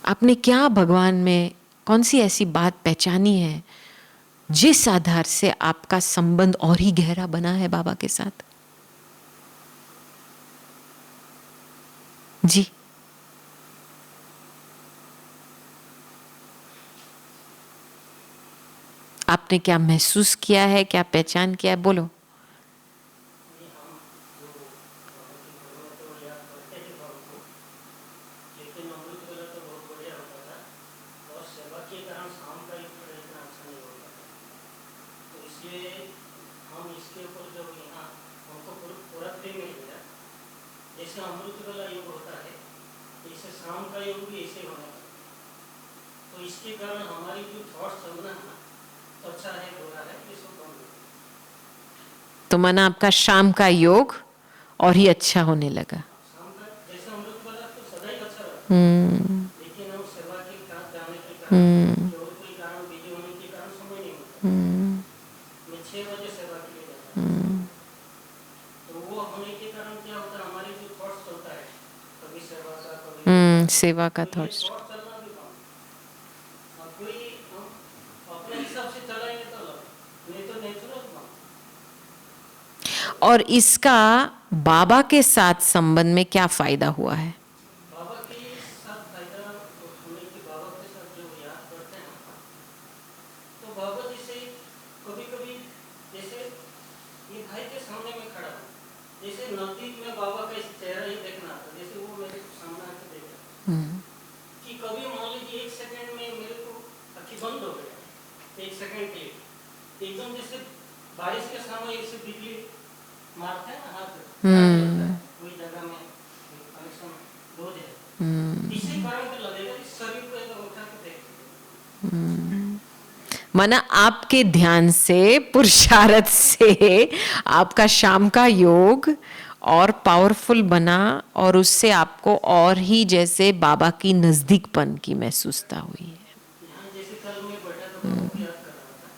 आपने क्या भगवान में कौन सी ऐसी बात पहचानी है जिस आधार से आपका संबंध और ही गहरा बना है बाबा के साथ? जी, आपने क्या महसूस किया है, क्या पहचान किया है? बोलो। जैसे अमृत वाला योग होता है, जैसे शाम का योग भी ऐसे होना है। तो इसके कारण हमारी जो थॉट्स चलना है ना, तो अच्छा है बुरा है, ये सब बंद हो। तो माना आपका शाम का योग और ही अच्छा होने लगा। शाम का जैसे अमृत वाला तो सदा ही अच्छा रहता है, लेकिन हम सेवा के कारण जाने के कारण और कोई कारण बिजी होने के कारण समय नहीं होता। मैं 6 बजे सेवा के लिए जाता हूँ। तो वो होने के कारण क्या होता है, हमारी जो थॉट्स चलता है, कभी सेवा का, कभी सेवा का थॉट्स। थॉट चलना भी कम। और कोई हम अपने हिसाब से चलाएंगे तो अलग, नहीं तो नेचुरल कम। और इसका बाबा के साथ संबंध में क्या फायदा हुआ है? बाबा के साथ फायदा होने के, बाबा के साथ जो याद करते हैं, तो बाबा जैसे कभी कभी जैसे ये भाई के सामने में खड़ा हूँ, जैसे नजदीक में बाबा का चेहरा ही देखना था, जैसे वो मेरे सामने आके देखा कि कभी मान लीजिए 1 सेकंड में मेरे को आँखें बंद हो गया, 1 सेकंड के लिए एकदम जैसे बारिश के समय ऐसे बिजली मारते हैं ना हाथ, कोई जगह में कनेक्शन हो जाए, इसी कारण तो लगेगा कि शरीर को एकदम उठा के देख। माना आपके ध्यान से, पुरुषार्थ से आपका शाम का योग और पावरफुल बना और उससे आपको और ही जैसे बाबा की नजदीकपन की महसूसता हुई है। यहाँ जैसे कल मैं बैठा तो बाबा को याद कर रहा था,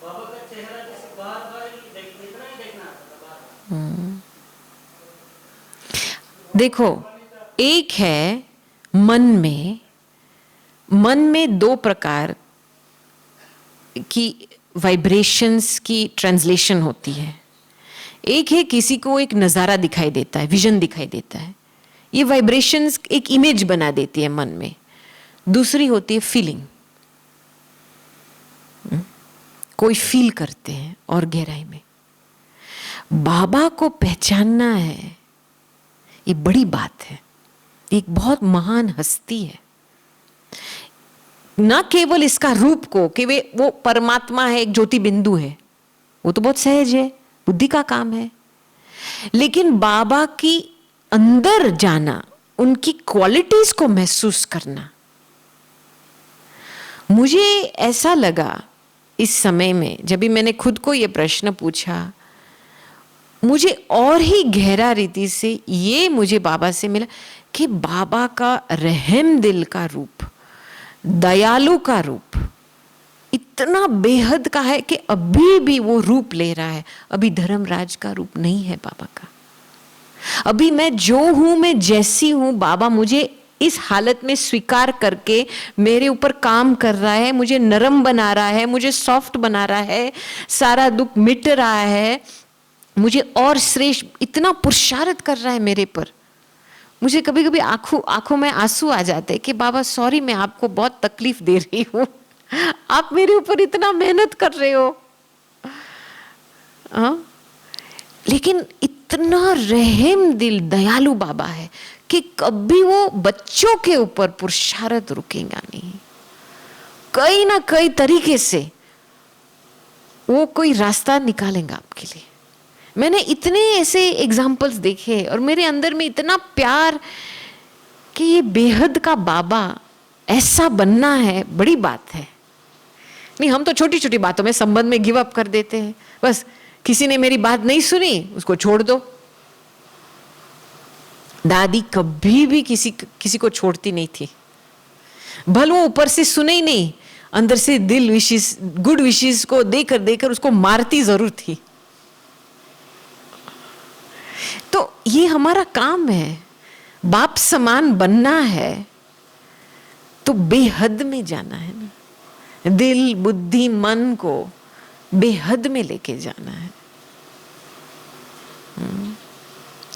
बाबा का चेहरा जैसे बार बार देखना ही देखना आता था, बार बार। देखो, एक है मन में 2 प्रकार की वाइब्रेशंस की ट्रांसलेशन होती है। एक है किसी को एक नज़ारा दिखाई देता है, विजन दिखाई देता है, ये वाइब्रेशंस एक इमेज बना देती है मन में। दूसरी होती है फीलिंग, कोई फील करते हैं और गहराई में। बाबा को पहचानना है, ये बड़ी बात है, एक बहुत महान हस्ती है। ना केवल इसका रूप को कि वो परमात्मा है, एक ज्योति बिंदु है, वो तो बहुत सहज है, बुद्धि का काम है। लेकिन बाबा की अंदर जाना, उनकी क्वालिटीज को महसूस करना, मुझे ऐसा लगा इस समय में जब भी मैंने खुद को ये प्रश्न पूछा, मुझे और ही गहरा रीति से ये मुझे बाबा से मिला कि बाबा का रहम दिल का रूप, दयालु का रूप इतना बेहद का है कि अभी भी वो रूप ले रहा है। अभी धर्मराज का रूप नहीं है बाबा का। अभी मैं जो हूं, मैं जैसी हूं, बाबा मुझे इस हालत में स्वीकार करके मेरे ऊपर काम कर रहा है, मुझे नरम बना रहा है, मुझे सॉफ्ट बना रहा है, सारा दुख मिट रहा है, मुझे और श्रेष्ठ इतना पुरुषार्थ कर रहा है मेरे पर। मुझे कभी कभी आंखों में आंसू आ जाते हैं कि बाबा सॉरी, मैं आपको बहुत तकलीफ दे रही हूं, आप मेरे ऊपर इतना मेहनत कर रहे हो। हाँ, लेकिन इतना रहम दिल दयालु बाबा है कि कभी वो बच्चों के ऊपर पुरुषारत रुकेगा नहीं। कहीं ना कहीं तरीके से वो कोई रास्ता निकालेंगे आपके लिए। मैंने इतने ऐसे एग्जाम्पल्स देखे और मेरे अंदर में इतना प्यार कि ये बेहद का बाबा ऐसा बनना है, बड़ी बात है। नहीं, हम तो छोटी छोटी बातों में संबंध में गिव अप कर देते हैं। बस किसी ने मेरी बात नहीं सुनी, उसको छोड़ दो। दादी कभी भी किसी को छोड़ती नहीं थी, भले वो ऊपर से सुने ही नहीं, अंदर से दिल विशेष गुड विशेष को देकर उसको मारती जरूर थी। तो ये हमारा काम है, बाप समान बनना है तो बेहद में जाना है ना, दिल बुद्धि मन को बेहद में लेके जाना है।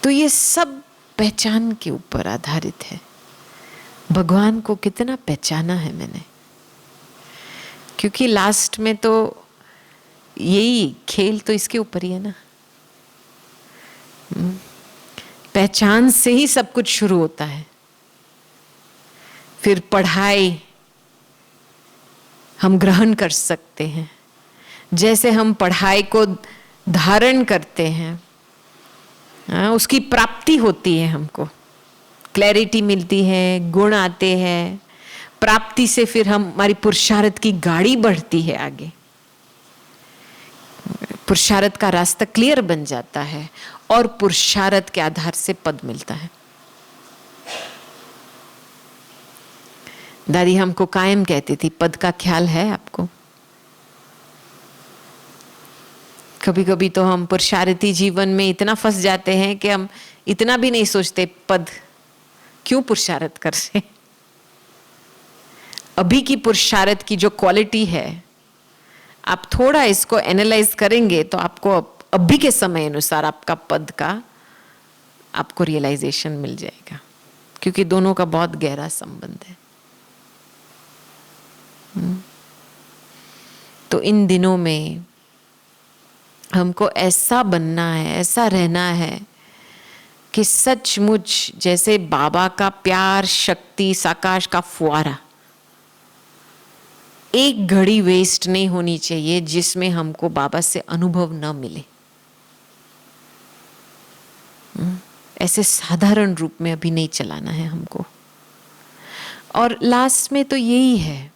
तो ये सब पहचान के ऊपर आधारित है। भगवान को कितना पहचाना है मैंने, क्योंकि लास्ट में तो यही खेल तो इसके ऊपर ही है ना। पहचान से ही सब कुछ शुरू होता है। फिर पढ़ाई हम ग्रहण कर सकते हैं, जैसे हम पढ़ाई को धारण करते हैं, उसकी प्राप्ति होती है, हमको क्लैरिटी मिलती है, गुण आते हैं, प्राप्ति से फिर हमारी पुरुषार्थ की गाड़ी बढ़ती है आगे, पुरुषार्थ का रास्ता क्लियर बन जाता है और पुरुषार्थ के आधार से पद मिलता है। दादी हमको कायम कहती थी, पद का ख्याल है आपको? कभी कभी तो हम पुरुषार्थी जीवन में इतना फंस जाते हैं कि हम इतना भी नहीं सोचते पद क्यों पुरुषार्थ कर रहे। अभी की पुरुषार्थ की जो क्वालिटी है, आप थोड़ा इसको एनालाइज करेंगे तो आपको अभी के समय अनुसार आपका पद का आपको रियलाइजेशन मिल जाएगा, क्योंकि दोनों का बहुत गहरा संबंध है। तो इन दिनों में हमको ऐसा बनना है, ऐसा रहना है कि सचमुच जैसे बाबा का प्यार, शक्ति, साकाश का फुवारा एक घड़ी वेस्ट नहीं होनी चाहिए जिसमें हमको बाबा से अनुभव न मिले। ऐसे साधारण रूप में अभी नहीं चलाना है हमको। और लास्ट में तो यही है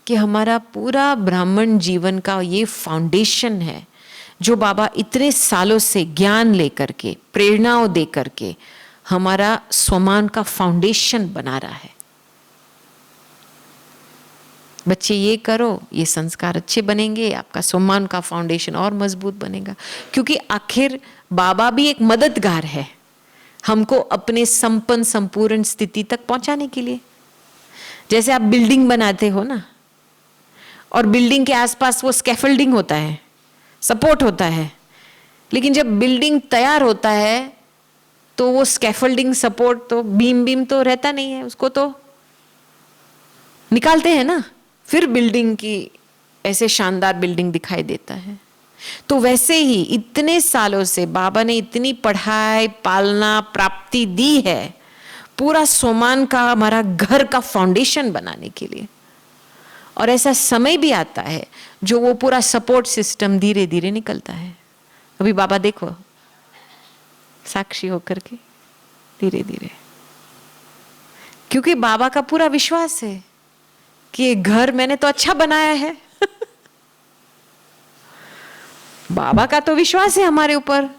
कि हमारा पूरा ब्राह्मण जीवन का ये फाउंडेशन है जो बाबा इतने सालों से ज्ञान लेकर के, प्रेरणाओं दे करके हमारा स्वमान का फाउंडेशन बना रहा है। बच्चे ये करो, ये संस्कार अच्छे बनेंगे, आपका स्वमान का फाउंडेशन और मजबूत बनेगा। क्योंकि आखिर बाबा भी एक मददगार है हमको अपने संपन्न संपूर्ण स्थिति तक पहुंचाने के लिए। जैसे आप बिल्डिंग बनाते हो ना, और बिल्डिंग के आसपास वो स्कैफोल्डिंग होता है, सपोर्ट होता है, लेकिन जब बिल्डिंग तैयार होता है तो वो स्कैफोल्डिंग सपोर्ट तो बीम तो रहता नहीं है, उसको तो निकालते हैं ना, फिर बिल्डिंग की ऐसे शानदार बिल्डिंग दिखाई देता है। तो वैसे ही इतने सालों से बाबा ने इतनी पढ़ाई, पालना, प्राप्ति दी है पूरा सोमान का, हमारा घर का फाउंडेशन बनाने के लिए। और ऐसा समय भी आता है जो वो पूरा सपोर्ट सिस्टम धीरे धीरे निकलता है। अभी बाबा देखो साक्षी होकर के धीरे धीरे, क्योंकि बाबा का पूरा विश्वास है कि ये घर मैंने तो अच्छा बनाया है। बाबा का तो विश्वास है हमारे ऊपर,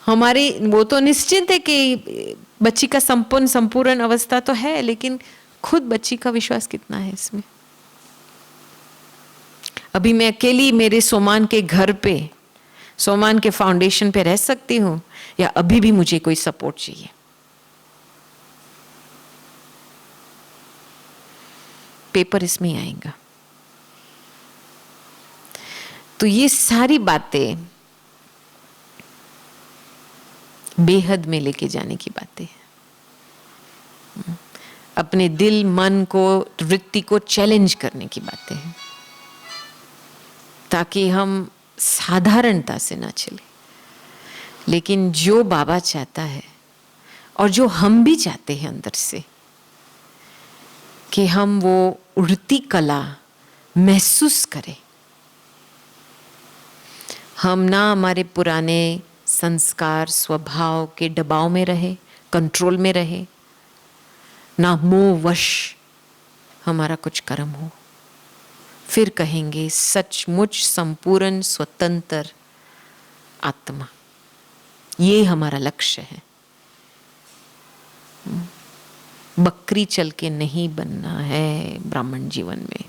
हमारी वो तो निश्चिंत है कि बच्ची का संपूर्ण अवस्था तो है, लेकिन खुद बच्ची का विश्वास कितना है इसमें। अभी मैं अकेली मेरे सोमान के घर पे, सोमान के फाउंडेशन पे रह सकती हूँ, या अभी भी मुझे कोई सपोर्ट चाहिए। पेपर इसमें ही आएगा। तो ये सारी बातें बेहद में लेके जाने की बातें हैं, अपने दिल मन को, वृत्ति को चैलेंज करने की बातें हैं, ताकि हम साधारणता से ना चले, लेकिन जो बाबा चाहता है और जो हम भी चाहते हैं अंदर से, कि हम वो उड़ती कला महसूस करें। हम ना हमारे पुराने संस्कार स्वभाव के दबाव में रहे, कंट्रोल में रहे, ना मोहवश हमारा कुछ कर्म हो। फिर कहेंगे सचमुच संपूर्ण स्वतंत्र आत्मा, ये हमारा लक्ष्य है। बकरी चल के नहीं बनना है ब्राह्मण जीवन में,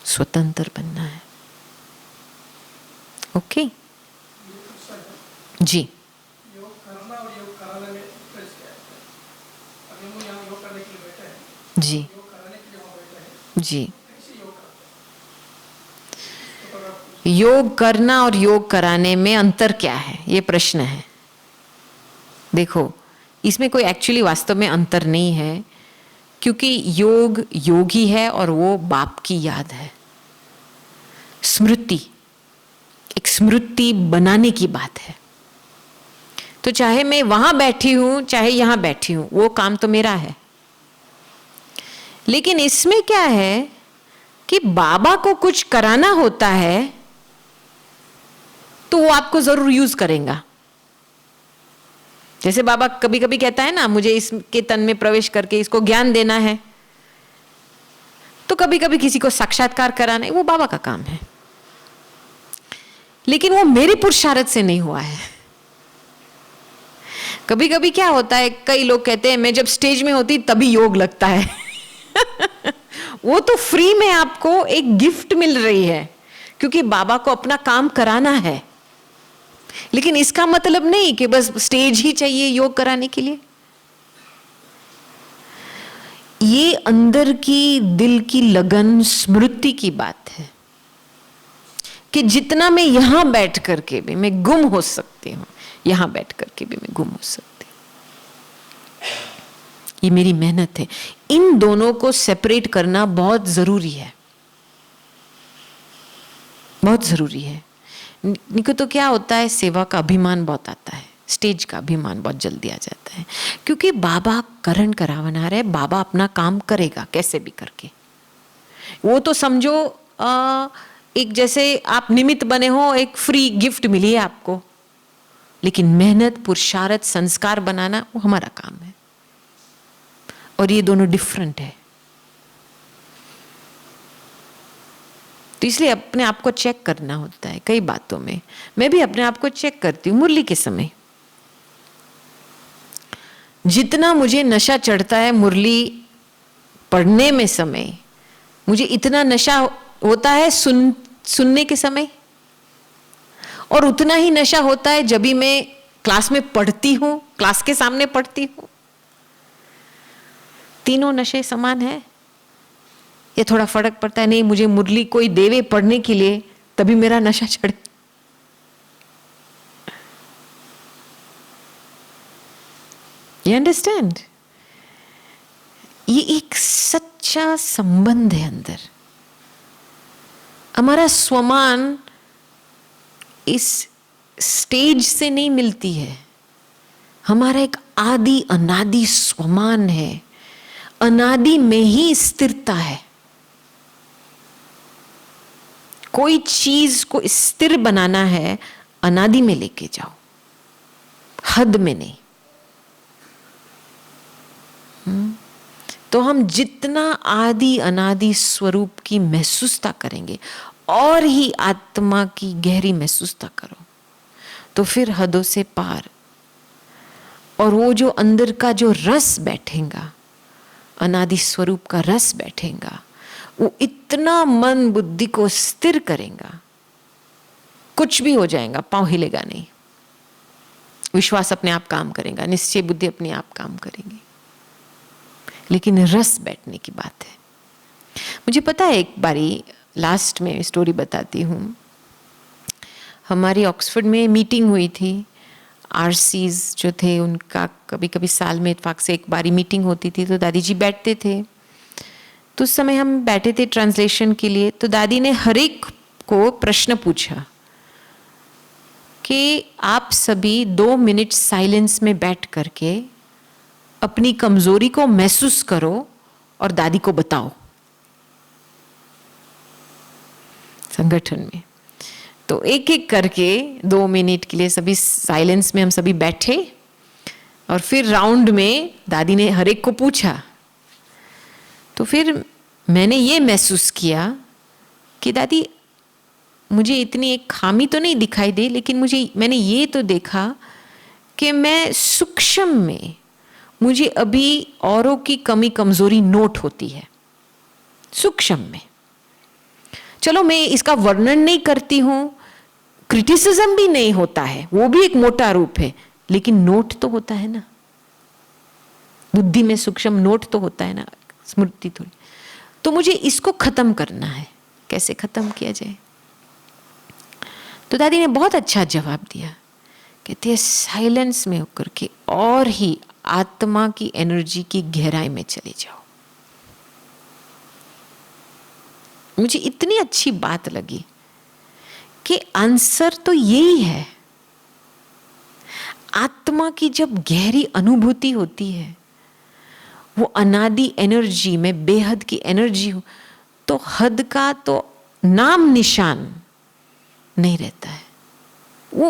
स्वतंत्र बनना है। ओके जी। योग करना और योग कराने में डिफरेंस क्या है? अभी हम यहाँ योग करने के लिए बैठे हैं, जी योग कराने के लिए वहाँ बैठे हैं, जी। कैसे योग करते हैं? तो अगर आप योग करना और योग कराने में अंतर क्या है, ये प्रश्न है। देखो, इसमें कोई एक्चुअली वास्तव में अंतर नहीं है, क्योंकि योग योगी है और वो बाप की याद है। स्मृति, एक स्मृति बनाने की बात है। तो चाहे मैं वहां बैठी हूं चाहे यहां बैठी हूं, वो काम तो मेरा है। लेकिन इसमें क्या है कि बाबा को कुछ कराना होता है तो वो आपको जरूर यूज करेगा। जैसे बाबा कभी कभी कहता है ना, मुझे इसके तन में प्रवेश करके इसको ज्ञान देना है, तो कभी कभी किसी को साक्षात्कार कराना है, वो बाबा का काम है। लेकिन वो मेरी पुरुषार्थ से नहीं हुआ है। कभी कभी क्या होता है, कई लोग कहते हैं मैं जब स्टेज में होती तभी योग लगता है। वो तो फ्री में आपको एक गिफ्ट मिल रही है, क्योंकि बाबा को अपना काम कराना है। लेकिन इसका मतलब नहीं कि बस स्टेज ही चाहिए योग कराने के लिए। ये अंदर की दिल की लगन, स्मृति की बात है कि जितना मैं यहां बैठ करके भी मैं गुम हो सकती हूं, यहां बैठ करके भी मैं गुम हो सकती हूं। ये मेरी मेहनत है। इन दोनों को सेपरेट करना बहुत जरूरी है, बहुत जरूरी है। नहीं तो क्या होता है, सेवा का अभिमान बहुत आता है, स्टेज का अभिमान बहुत जल्दी आ जाता है। क्योंकि बाबा करण करावना रहे, बाबा अपना काम करेगा कैसे भी करके। वो तो समझो एक जैसे आप निमित्त बने हो, एक फ्री गिफ्ट मिली है आपको। लेकिन मेहनत, पुरुषार्थ, संस्कार बनाना वो हमारा काम है। और ये दोनों डिफरेंट है। तो इसलिए अपने आप को चेक करना होता है कई बातों में। मैं भी अपने आप को चेक करती हूँ। मुरली के समय जितना मुझे नशा चढ़ता है, मुरली पढ़ने में समय मुझे इतना नशा होता है सुनने के समय, और उतना ही नशा होता है जब भी मैं क्लास में पढ़ती हूं, क्लास के सामने पढ़ती हूं। तीनों नशे समान है ये थोड़ा फर्क पड़ता है? नहीं, मुझे मुरली कोई देवे पढ़ने के लिए तभी मेरा नशा चढ़े। You understand? ये एक सच्चा संबंध है अंदर। हमारा स्वमान इस स्टेज से नहीं मिलती है। हमारा एक आदि अनादि स्वमान है। अनादि में ही स्थिरता है। कोई चीज को स्थिर बनाना है, अनादि में लेके जाओ, हद में नहीं। तो हम जितना आदि अनादि स्वरूप की महसूसता करेंगे, और ही आत्मा की गहरी महसूसता करो, तो फिर हदों से पार। और वो जो अंदर का जो रस बैठेगा, अनादि स्वरूप का रस बैठेगा, वो इतना मन बुद्धि को स्थिर करेगा, कुछ भी हो जाएगा, पांव हिलेगा नहीं। विश्वास अपने आप काम करेगा, निश्चय बुद्धि अपने आप काम करेगी। लेकिन रस बैठने की बात है। मुझे पता है, एक बारी लास्ट में स्टोरी बताती हूँ। हमारी ऑक्सफोर्ड में मीटिंग हुई थी। आरसीज जो थे उनका कभी कभी साल में इत्तेफाक से एक बारी मीटिंग होती थी, तो दादी जी बैठते थे। तो उस समय हम बैठे थे ट्रांसलेशन के लिए, तो दादी ने हर एक को प्रश्न पूछा कि आप सभी 2 मिनट साइलेंस में बैठ करके अपनी कमजोरी को महसूस करो और दादी को बताओ संगठन में। तो एक एक करके 2 मिनट के लिए सभी साइलेंस में हम सभी बैठे और फिर राउंड में दादी ने हर एक को पूछा। तो फिर मैंने ये महसूस किया कि दादी मुझे इतनी एक खामी तो नहीं दिखाई दे, लेकिन मैंने ये तो देखा कि मैं सूक्ष्म में मुझे अभी औरों की कमी कमजोरी नोट होती है, सूक्ष्म में। चलो मैं इसका वर्णन नहीं करती हूं, क्रिटिसिज्म भी नहीं होता है, वो भी एक मोटा रूप है, लेकिन नोट तो होता है ना, बुद्धि में सूक्ष्म नोट तो होता है ना, स्मृति थोड़ी। तो मुझे इसको खत्म करना है, कैसे खत्म किया जाए? तो दादी ने बहुत अच्छा जवाब दिया, कहती है साइलेंस में होकर के और ही आत्मा की एनर्जी की गहराई में चले जाओ। मुझे इतनी अच्छी बात लगी कि आंसर तो यही है। आत्मा की जब गहरी अनुभूति होती है, वो अनादि एनर्जी में बेहद की एनर्जी हो, तो हद का तो नाम निशान नहीं रहता है। वो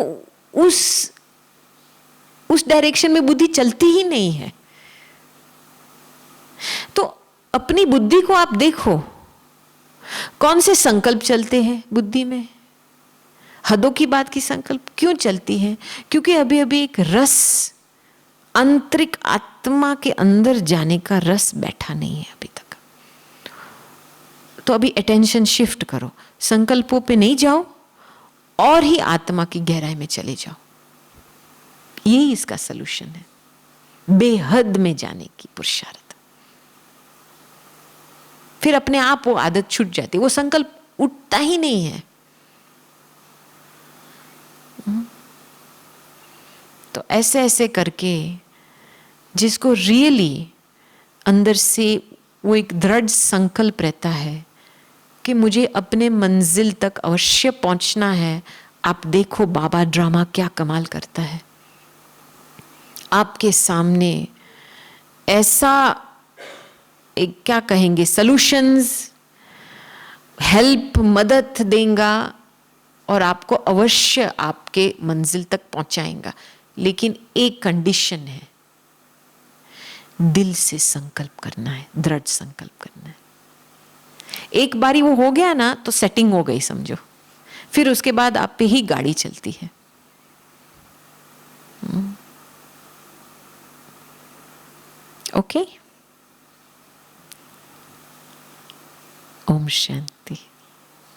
उस डायरेक्शन में बुद्धि चलती ही नहीं है। तो अपनी बुद्धि को आप देखो, कौन से संकल्प चलते हैं बुद्धि में? हदों की बात की संकल्प क्यों चलती है? क्योंकि अभी अभी एक रस, आंतरिक आत्मा के अंदर जाने का रस बैठा नहीं है अभी तक। तो अभी अटेंशन शिफ्ट करो, संकल्पों पे नहीं जाओ और ही आत्मा की गहराई में चले जाओ। यही इसका सलूशन है, बेहद में जाने की पुरुषार्थ। फिर अपने आप वो आदत छूट जाती है, वो संकल्प उठता ही नहीं है। तो ऐसे ऐसे करके जिसको रियली अंदर से वो एक दृढ़ संकल्प रहता है कि मुझे अपने मंजिल तक अवश्य पहुंचना है। आप देखो बाबा ड्रामा क्या कमाल करता है। आपके सामने ऐसा एक क्या कहेंगे सॉल्यूशंस, हेल्प, मदद देगा और आपको अवश्य आपके मंजिल तक पहुंचाएगा। लेकिन एक कंडीशन है, दिल से संकल्प करना है, दृढ़ संकल्प करना है। एक बारी वो हो गया ना तो सेटिंग हो गई समझो, फिर उसके बाद आप पे ही गाड़ी चलती है। ओके, ओम शांति।